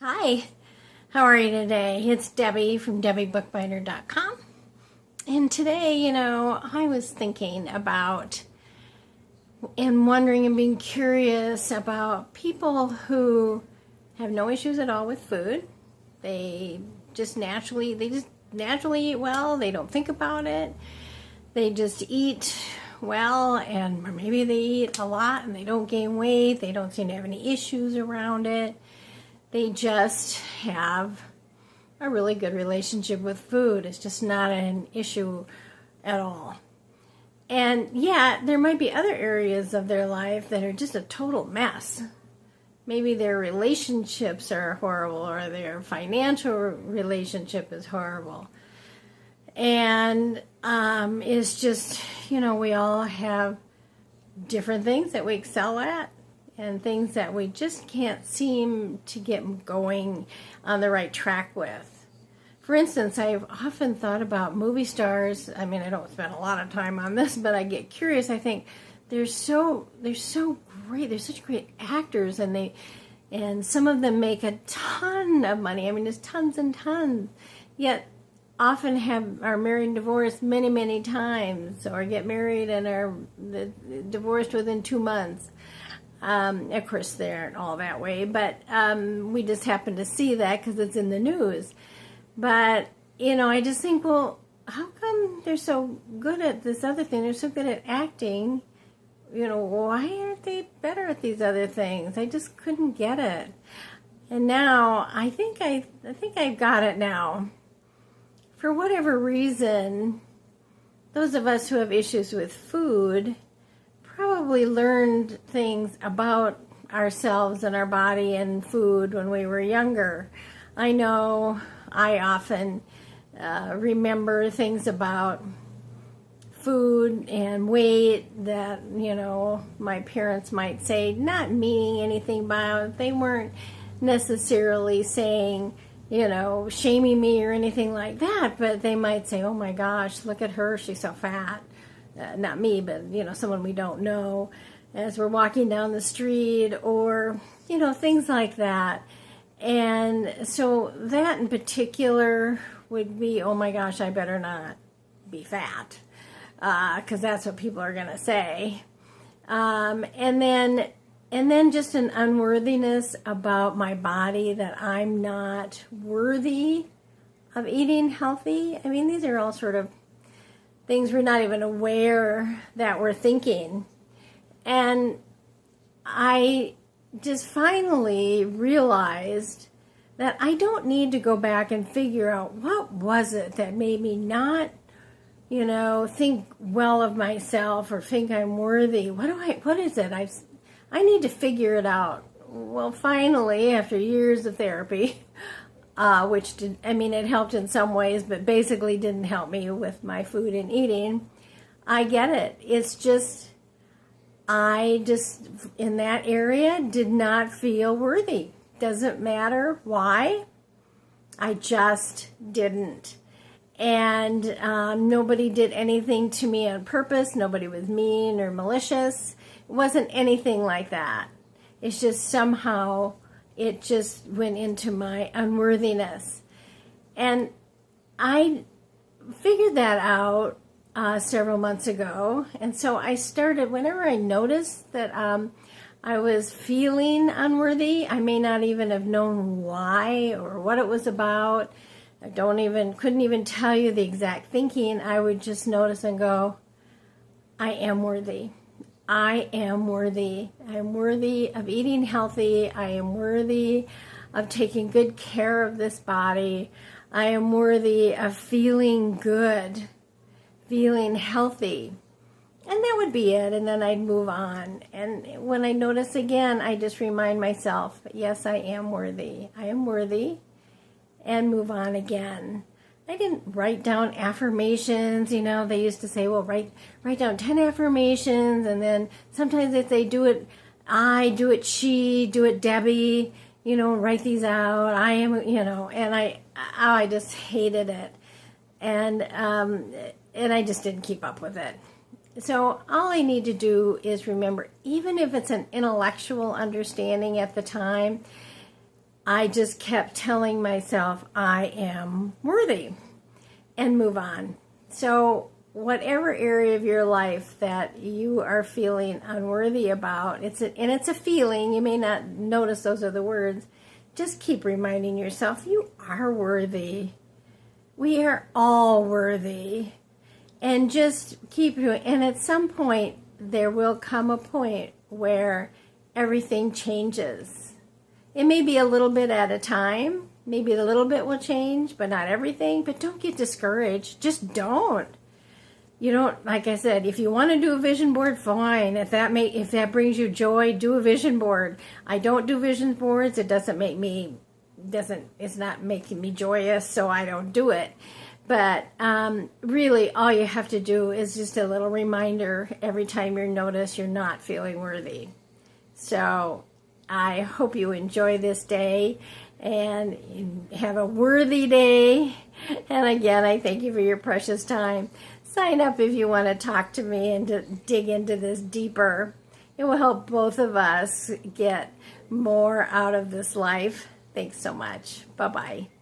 Hi, how are you today? It's Debbie from debbiebookbinder.com. And today, I was thinking about and wondering and being curious about people who have no issues at all with food. They just naturally eat well. They don't think about it. They just eat well, and maybe they eat a lot and they don't gain weight. They don't seem to have any issues around it. They just have a really good relationship with food. It's just not an issue at all. And yeah, there might be other areas of their life that are just a total mess. Maybe their relationships are horrible, or their financial relationship is horrible. And it's just, we all have different things that we excel at, and things that we just can't seem to get going on the right track with. For instance, I've often thought about movie stars. I mean, I don't spend a lot of time on this, but I get curious. I think they're so great. They're such great actors, and some of them make a ton of money. I mean, there's tons and tons. Yet often are married and divorced many times, or get married and are divorced within 2 months. Of course, they aren't all that way, but we just happen to see that because it's in the news. But, I just think, well, how come they're so good at this other thing? They're so good at acting. Why aren't they better at these other things? I just couldn't get it. And now I think I've got it now. For whatever reason, those of us who have issues with food probably learned things about ourselves and our body and food when we were younger. I know I often remember things about food and weight that, my parents might say, not meaning anything by it. They weren't necessarily saying, shaming me or anything like that, but they might say, oh my gosh, look at her, she's so fat. Not me, but, someone we don't know, as we're walking down the street, or, things like that. And so that in particular would be, oh my gosh, I better not be fat, because that's what people are going to say. And then just an unworthiness about my body, that I'm not worthy of eating healthy. I mean, these are all sort of things we're not even aware that we're thinking. And I just finally realized that I don't need to go back and figure out what was it that made me not, think well of myself or think I'm worthy. What is it? I need to figure it out. Well, finally, after years of therapy, it helped in some ways, but basically didn't help me with my food and eating. I get it. It's just, I just, in that area, did not feel worthy. Doesn't matter why. I just didn't. And nobody did anything to me on purpose. Nobody was mean or malicious. It wasn't anything like that. It's just somehow it just went into my unworthiness. And I figured that out several months ago. And so I started, whenever I noticed that I was feeling unworthy, I may not even have known why or what it was about. I couldn't even tell you the exact thinking. I would just notice and go, I am worthy. I am worthy. I am worthy of eating healthy. I am worthy of taking good care of this body. I am worthy of feeling good, feeling healthy. And that would be it. And then I'd move on. And when I notice again, I just remind myself, yes, I am worthy. I am worthy. And move on again. I didn't write down affirmations. They used to say, well, write down 10 affirmations. And then sometimes if they do it I, do it she, do it Debbie, write these out. I am, and I just hated it. And I just didn't keep up with it. So all I need to do is remember, even if it's an intellectual understanding at the time, I just kept telling myself I am worthy and move on. So whatever area of your life that you are feeling unworthy about, it's a feeling, you may not notice those are the words, just keep reminding yourself you are worthy. We are all worthy. And just keep doing, and at some point there will come a point where everything changes. It may be a little bit at a time. Maybe a little bit will change, but not everything. But don't get discouraged. Just don't. You don't, like I said, if you want to do a vision board, fine. If that brings you joy, do a vision board. I don't do vision boards. It's not making me joyous, so I don't do it. But really, all you have to do is just a little reminder every time you notice you're not feeling worthy. So I hope you enjoy this day and have a worthy day. And again, I thank you for your precious time. Sign up if you want to talk to me and to dig into this deeper. It will help both of us get more out of this life. Thanks so much. Bye-bye.